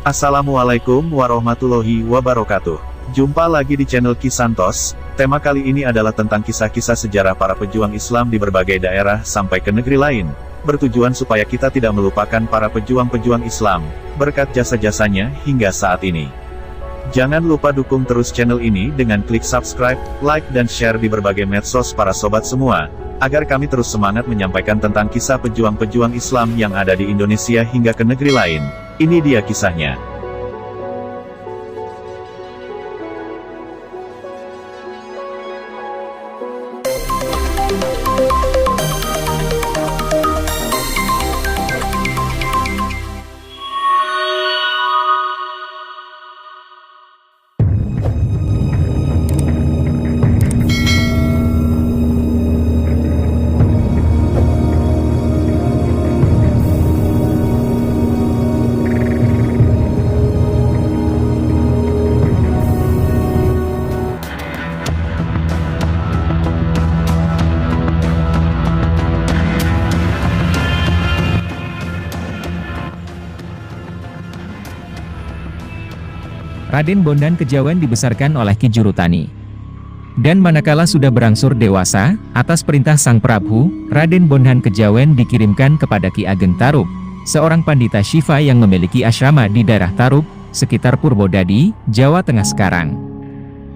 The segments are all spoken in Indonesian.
Assalamualaikum warahmatullahi wabarakatuh. Jumpa lagi di channel Kisantos. Tema kali ini adalah tentang kisah-kisah sejarah para pejuang Islam di berbagai daerah sampai ke negeri lain. Bertujuan supaya kita tidak melupakan para pejuang-pejuang Islam, berkat jasa-jasanya hingga saat ini. Jangan lupa dukung terus channel ini dengan klik subscribe, like dan share di berbagai medsos para sobat semua, agar kami terus semangat menyampaikan tentang kisah pejuang-pejuang Islam yang ada di Indonesia hingga ke negeri lain. Ini dia kisahnya. Raden Bondan Kejawen dibesarkan oleh Ki Jurutani. Dan manakala sudah berangsur dewasa, atas perintah Sang Prabu, Raden Bondan Kejawen dikirimkan kepada Ki Ageng Tarub, seorang pandita Syifa yang memiliki asrama di daerah Tarub, sekitar Purbodadi, Jawa Tengah sekarang.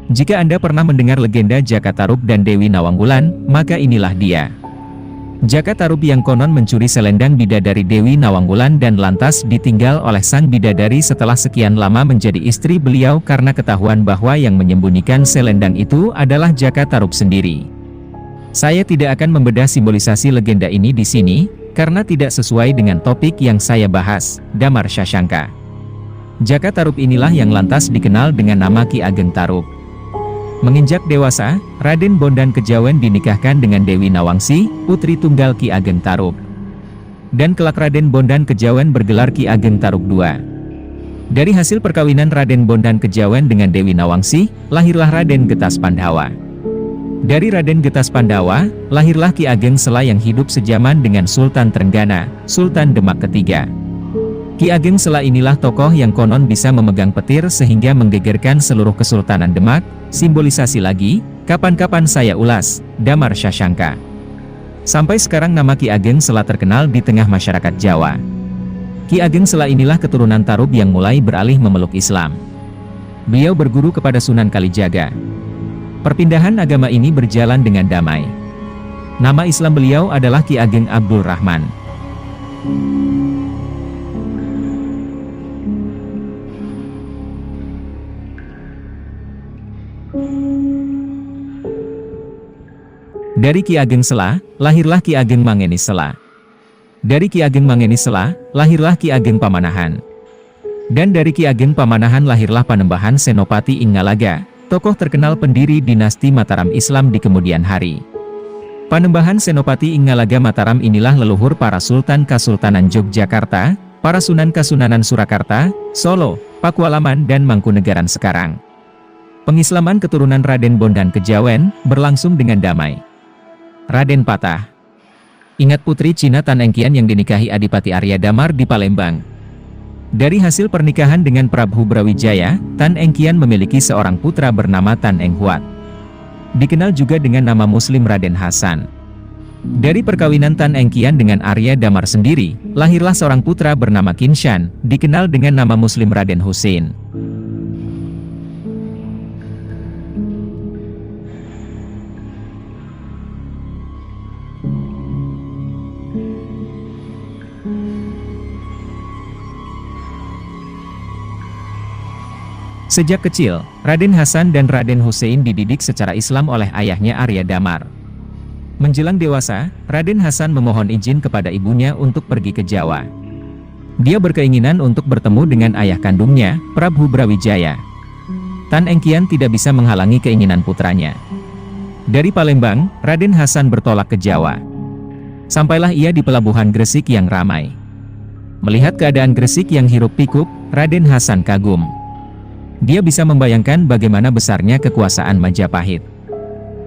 Jika Anda pernah mendengar legenda Jaka Tarub dan Dewi Nawangwulan, maka inilah dia. Jaka Tarub yang konon mencuri selendang bidadari Dewi Nawangwulan dan lantas ditinggal oleh sang bidadari setelah sekian lama menjadi istri beliau karena ketahuan bahwa yang menyembunyikan selendang itu adalah Jaka Tarub sendiri. Saya tidak akan membedah simbolisasi legenda ini di sini, karena tidak sesuai dengan topik yang saya bahas, Damar Shashanka. Jaka Tarub inilah yang lantas dikenal dengan nama Ki Ageng Tarub. Menginjak dewasa, Raden Bondan Kejawen dinikahkan dengan Dewi Nawangsi, putri tunggal Ki Ageng Tarub. Dan kelak Raden Bondan Kejawen bergelar Ki Ageng Tarub II. Dari hasil perkawinan Raden Bondan Kejawen dengan Dewi Nawangsi, lahirlah Raden Getas Pandawa. Dari Raden Getas Pandawa, lahirlah Ki Ageng Sela yang hidup sejaman dengan Sultan Trenggana, Sultan Demak ketiga. Ki Ageng Sela inilah tokoh yang konon bisa memegang petir sehingga menggegerkan seluruh Kesultanan Demak. Simbolisasi lagi, kapan-kapan saya ulas, Damar Shashanka. Sampai sekarang nama Ki Ageng Sela terkenal di tengah masyarakat Jawa. Ki Ageng Sela inilah keturunan Tarub yang mulai beralih memeluk Islam. Beliau berguru kepada Sunan Kalijaga. Perpindahan agama ini berjalan dengan damai. Nama Islam beliau adalah Ki Ageng Abdul Rahman. Dari Ki Ageng Sela, lahirlah Ki Ageng Mangeni Sela. Dari Ki Ageng Mangeni Sela, lahirlah Ki Ageng Pamanahan. Dan dari Ki Ageng Pamanahan lahirlah Panembahan Senopati Inggalaga, tokoh terkenal pendiri dinasti Mataram Islam di kemudian hari. Panembahan Senopati Inggalaga Mataram inilah leluhur para Sultan Kasultanan Yogyakarta, para Sunan Kasunanan Surakarta, Solo, Pakualaman dan Mangkunegaran sekarang. Pengislaman keturunan Raden Bondan Kejawen berlangsung dengan damai. Raden Patah. Ingat putri Cina Tan Engkian yang dinikahi Adipati Arya Damar di Palembang. Dari hasil pernikahan dengan Prabu Brawijaya, Tan Engkian memiliki seorang putra bernama Tan Eng Huat. Dikenal juga dengan nama Muslim Raden Hasan. Dari perkawinan Tan Engkian dengan Arya Damar sendiri, lahirlah seorang putra bernama Kinshan, dikenal dengan nama Muslim Raden Husein. Sejak kecil, Raden Hasan dan Raden Husein dididik secara Islam oleh ayahnya Arya Damar. Menjelang dewasa, Raden Hasan memohon izin kepada ibunya untuk pergi ke Jawa. Dia berkeinginan untuk bertemu dengan ayah kandungnya, Prabu Brawijaya. Tan Engkian tidak bisa menghalangi keinginan putranya. Dari Palembang, Raden Hasan bertolak ke Jawa. Sampailah ia di pelabuhan Gresik yang ramai. Melihat keadaan Gresik yang hiruk-pikuk, Raden Hasan kagum. Dia bisa membayangkan bagaimana besarnya kekuasaan Majapahit.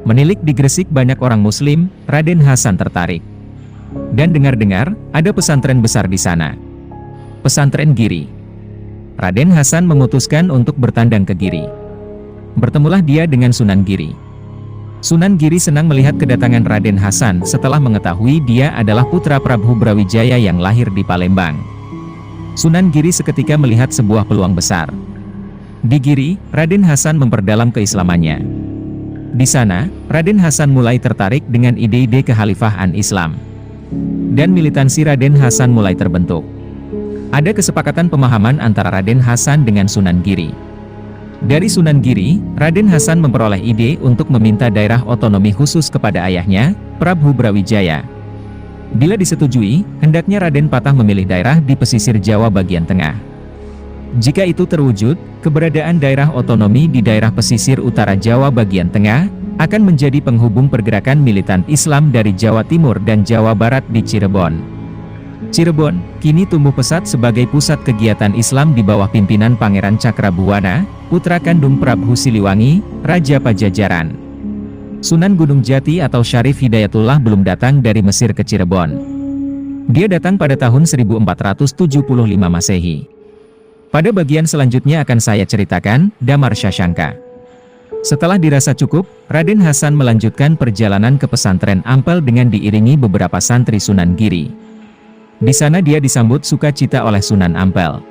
Menilik di Gresik banyak orang Muslim, Raden Hasan tertarik. Dan dengar-dengar, ada pesantren besar di sana. Pesantren Giri. Raden Hasan memutuskan untuk bertandang ke Giri. Bertemulah dia dengan Sunan Giri. Sunan Giri senang melihat kedatangan Raden Hasan setelah mengetahui dia adalah putra Prabu Brawijaya yang lahir di Palembang. Sunan Giri seketika melihat sebuah peluang besar. Di Giri, Raden Hasan memperdalam keislamannya. Di sana, Raden Hasan mulai tertarik dengan ide-ide kekhalifahan Islam. Dan militansi Raden Hasan mulai terbentuk. Ada kesepakatan pemahaman antara Raden Hasan dengan Sunan Giri. Dari Sunan Giri, Raden Hasan memperoleh ide untuk meminta daerah otonomi khusus kepada ayahnya, Prabu Brawijaya. Bila disetujui, hendaknya Raden Patah memilih daerah di pesisir Jawa bagian tengah. Jika itu terwujud, keberadaan daerah otonomi di daerah pesisir utara Jawa bagian tengah akan menjadi penghubung pergerakan militan Islam dari Jawa Timur dan Jawa Barat di Cirebon. Cirebon kini tumbuh pesat sebagai pusat kegiatan Islam di bawah pimpinan Pangeran Cakrabuana, putra kandung Prabu Siliwangi, Raja Pajajaran. Sunan Gunung Jati atau Syarif Hidayatullah belum datang dari Mesir ke Cirebon. Dia datang pada tahun 1475 Masehi. Pada bagian selanjutnya akan saya ceritakan Damar Shashanka. Setelah dirasa cukup, Raden Hasan melanjutkan perjalanan ke pesantren Ampel dengan diiringi beberapa santri Sunan Giri. Di sana dia disambut sukacita oleh Sunan Ampel.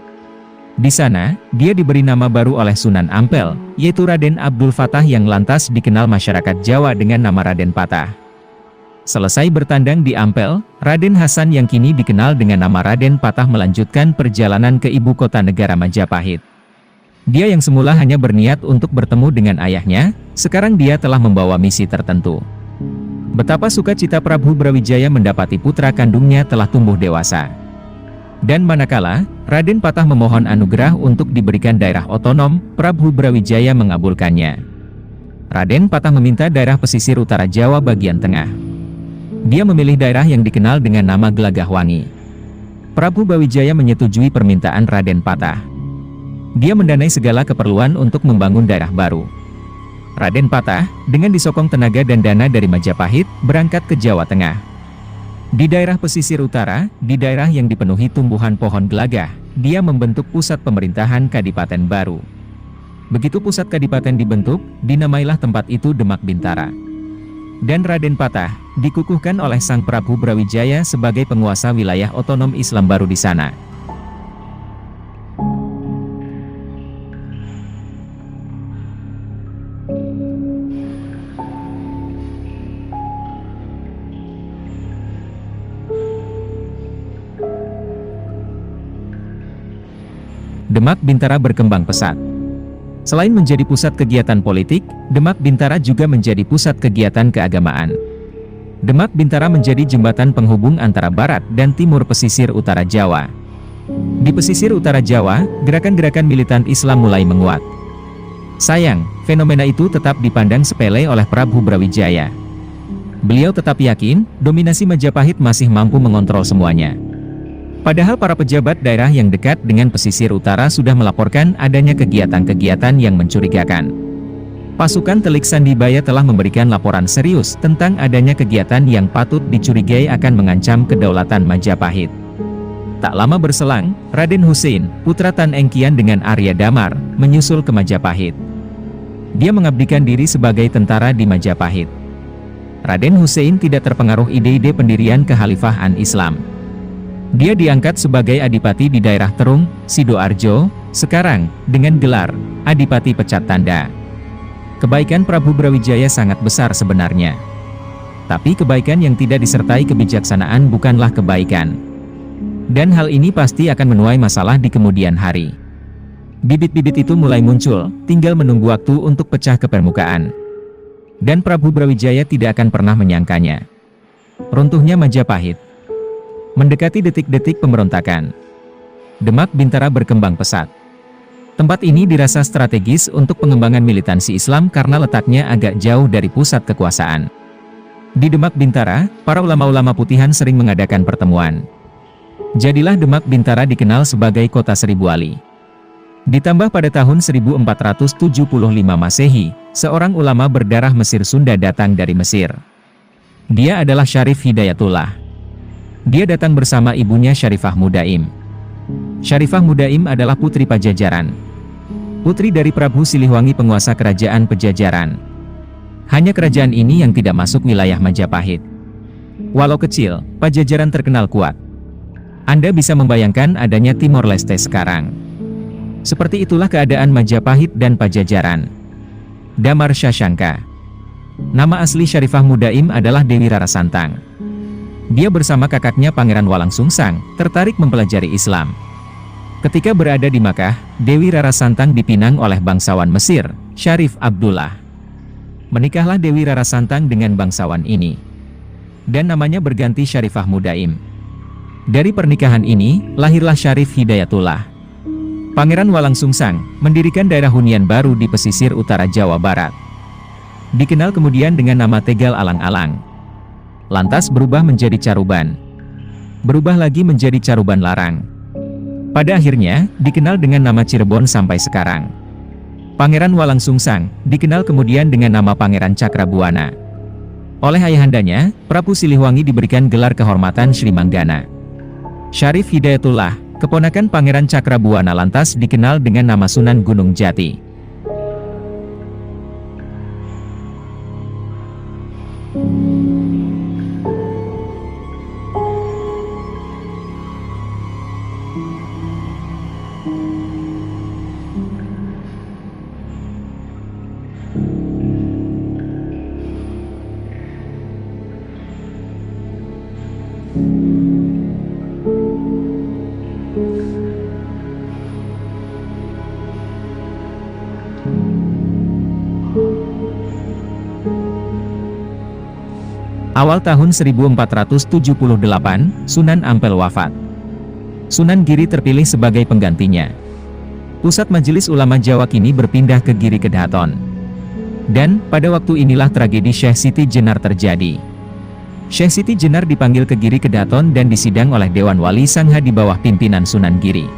Di sana, dia diberi nama baru oleh Sunan Ampel, yaitu Raden Abdul Fatah yang lantas dikenal masyarakat Jawa dengan nama Raden Patah. Selesai bertandang di Ampel, Raden Hasan yang kini dikenal dengan nama Raden Patah melanjutkan perjalanan ke ibu kota negara Majapahit. Dia yang semula hanya berniat untuk bertemu dengan ayahnya, sekarang dia telah membawa misi tertentu. Betapa sukacita Prabu Brawijaya mendapati putra kandungnya telah tumbuh dewasa. Dan manakala Raden Patah memohon anugerah untuk diberikan daerah otonom, Prabu Brawijaya mengabulkannya. Raden Patah meminta daerah pesisir utara Jawa bagian tengah. Dia memilih daerah yang dikenal dengan nama Gelagahwangi. Prabu Brawijaya menyetujui permintaan Raden Patah. Dia mendanai segala keperluan untuk membangun daerah baru. Raden Patah, dengan disokong tenaga dan dana dari Majapahit, berangkat ke Jawa Tengah. Di daerah pesisir utara, di daerah yang dipenuhi tumbuhan pohon gelagah, dia membentuk pusat pemerintahan kadipaten baru. Begitu pusat kadipaten dibentuk, dinamailah tempat itu Demak Bintara. Dan Raden Patah, dikukuhkan oleh Sang Prabu Brawijaya sebagai penguasa wilayah otonom Islam baru di sana. Demak Bintara berkembang pesat. Selain menjadi pusat kegiatan politik, Demak Bintara juga menjadi pusat kegiatan keagamaan. Demak Bintara menjadi jembatan penghubung antara barat dan timur pesisir utara Jawa. Di pesisir utara Jawa, gerakan-gerakan militan Islam mulai menguat. Sayang, fenomena itu tetap dipandang sepele oleh Prabu Brawijaya. Beliau tetap yakin, dominasi Majapahit masih mampu mengontrol semuanya. Padahal para pejabat daerah yang dekat dengan pesisir utara sudah melaporkan adanya kegiatan-kegiatan yang mencurigakan. Pasukan Telik Sandibaya telah memberikan laporan serius tentang adanya kegiatan yang patut dicurigai akan mengancam kedaulatan Majapahit. Tak lama berselang, Raden Hussein, putra Tan Engkian dengan Arya Damar, menyusul ke Majapahit. Dia mengabdikan diri sebagai tentara di Majapahit. Raden Hussein tidak terpengaruh ide-ide pendirian kekhalifahan Islam. Dia diangkat sebagai adipati di daerah Terung, Sidoarjo, sekarang dengan gelar Adipati Pecat Tanda. Kebaikan Prabu Brawijaya sangat besar sebenarnya. Tapi kebaikan yang tidak disertai kebijaksanaan bukanlah kebaikan. Dan hal ini pasti akan menuai masalah di kemudian hari. Bibit-bibit itu mulai muncul, tinggal menunggu waktu untuk pecah ke permukaan. Dan Prabu Brawijaya tidak akan pernah menyangkanya. Runtuhnya Majapahit. Mendekati detik-detik pemberontakan, Demak Bintara berkembang pesat. Tempat ini dirasa strategis untuk pengembangan militansi Islam karena letaknya agak jauh dari pusat kekuasaan. Di Demak Bintara, para ulama-ulama putihan sering mengadakan pertemuan. Jadilah Demak Bintara dikenal sebagai kota seribu wali. Ditambah pada tahun 1475 Masehi, seorang ulama berdarah Mesir Sunda datang dari Mesir. Dia adalah Syarif Hidayatullah. Dia datang bersama ibunya Syarifah Mudaim. Syarifah Mudaim adalah putri Pajajaran. Putri dari Prabu Siliwangi penguasa kerajaan Pajajaran. Hanya kerajaan ini yang tidak masuk wilayah Majapahit. Walau kecil, Pajajaran terkenal kuat. Anda bisa membayangkan adanya Timor Leste sekarang. Seperti itulah keadaan Majapahit dan Pajajaran. Damar Shashanka. Nama asli Syarifah Mudaim adalah Dewi Rara Santang. Dia bersama kakaknya Pangeran Walang Sungsang, tertarik mempelajari Islam. Ketika berada di Makkah, Dewi Rara Santang dipinang oleh bangsawan Mesir, Syarif Abdullah. Menikahlah Dewi Rara Santang dengan bangsawan ini. Dan namanya berganti Syarifah Mudaim. Dari pernikahan ini, lahirlah Syarif Hidayatullah. Pangeran Walang Sungsang mendirikan daerah hunian baru di pesisir utara Jawa Barat. Dikenal kemudian dengan nama Tegal Alang-Alang. Lantas berubah menjadi Caruban. Berubah lagi menjadi Caruban Larang. Pada akhirnya, dikenal dengan nama Cirebon sampai sekarang. Pangeran Walang Sungsang dikenal kemudian dengan nama Pangeran Cakrabuana. Oleh ayahandanya, Prabu Siliwangi diberikan gelar kehormatan Sri Manggana. Syarif Hidayatullah, keponakan Pangeran Cakrabuana lantas dikenal dengan nama Sunan Gunung Jati. Awal tahun 1478, Sunan Ampel wafat. Sunan Giri terpilih sebagai penggantinya. Pusat Majelis Ulama Jawa kini berpindah ke Giri Kedhaton. Dan, pada waktu inilah tragedi Syekh Siti Jenar terjadi. Syekh Siti Jenar dipanggil ke Giri Kedhaton dan disidang oleh Dewan Wali Sangha di bawah pimpinan Sunan Giri.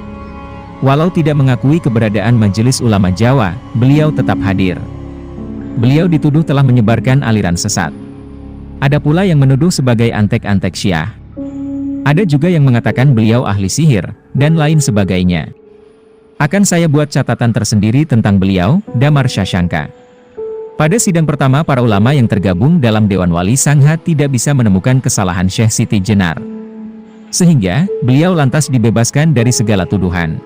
Walau tidak mengakui keberadaan Majelis Ulama Jawa, beliau tetap hadir. Beliau dituduh telah menyebarkan aliran sesat. Ada pula yang menuduh sebagai antek-antek Syiah. Ada juga yang mengatakan beliau ahli sihir, dan lain sebagainya. Akan saya buat catatan tersendiri tentang beliau, Damar Shashanka. Pada sidang pertama para ulama yang tergabung dalam Dewan Wali Sangha tidak bisa menemukan kesalahan Syekh Siti Jenar. Sehingga, beliau lantas dibebaskan dari segala tuduhan.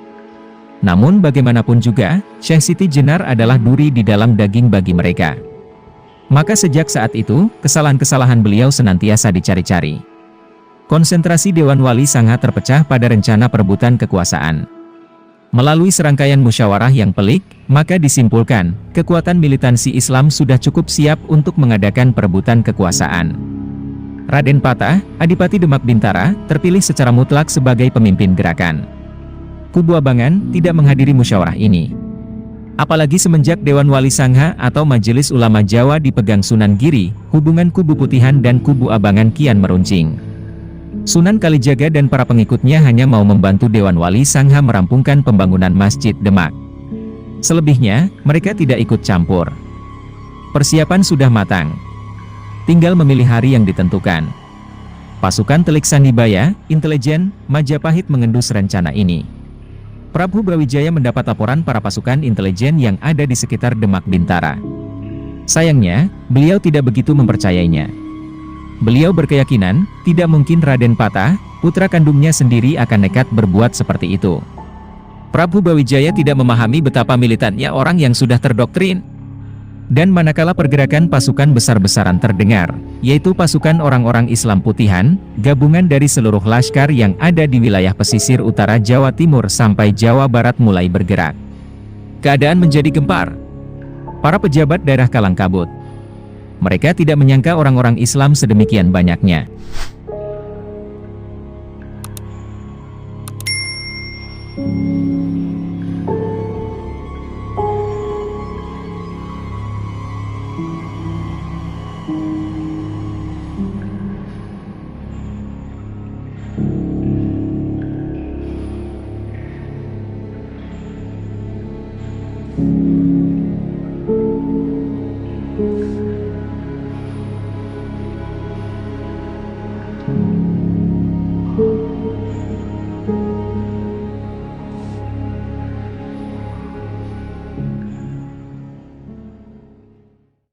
Namun bagaimanapun juga, Syekh Siti Jenar adalah duri di dalam daging bagi mereka. Maka sejak saat itu, kesalahan-kesalahan beliau senantiasa dicari-cari. Konsentrasi Dewan Wali Sangha terpecah pada rencana perebutan kekuasaan. Melalui serangkaian musyawarah yang pelik, maka disimpulkan, kekuatan militansi Islam sudah cukup siap untuk mengadakan perebutan kekuasaan. Raden Patah, Adipati Demak Bintara, terpilih secara mutlak sebagai pemimpin gerakan. Kubu Abangan tidak menghadiri musyawarah ini. Apalagi semenjak Dewan Wali Sangha atau Majelis Ulama Jawa dipegang Sunan Giri, hubungan kubu Putihan dan kubu Abangan kian meruncing. Sunan Kalijaga dan para pengikutnya hanya mau membantu Dewan Wali Sangha merampungkan pembangunan Masjid Demak. Selebihnya, mereka tidak ikut campur. Persiapan sudah matang. Tinggal memilih hari yang ditentukan. Pasukan Telik Sanibaya, intelijen, Majapahit mengendus rencana ini. Prabu Brawijaya mendapat laporan para pasukan intelijen yang ada di sekitar Demak Bintara. Sayangnya, beliau tidak begitu mempercayainya. Beliau berkeyakinan, tidak mungkin Raden Patah, putra kandungnya sendiri akan nekat berbuat seperti itu. Prabu Brawijaya tidak memahami betapa militannya orang yang sudah terdoktrin. Dan manakala pergerakan pasukan besar-besaran terdengar, yaitu pasukan orang-orang Islam Putihan, gabungan dari seluruh laskar yang ada di wilayah pesisir utara Jawa Timur sampai Jawa Barat mulai bergerak. Keadaan menjadi gempar. Para pejabat daerah kalang kabut. Mereka tidak menyangka orang-orang Islam sedemikian banyaknya.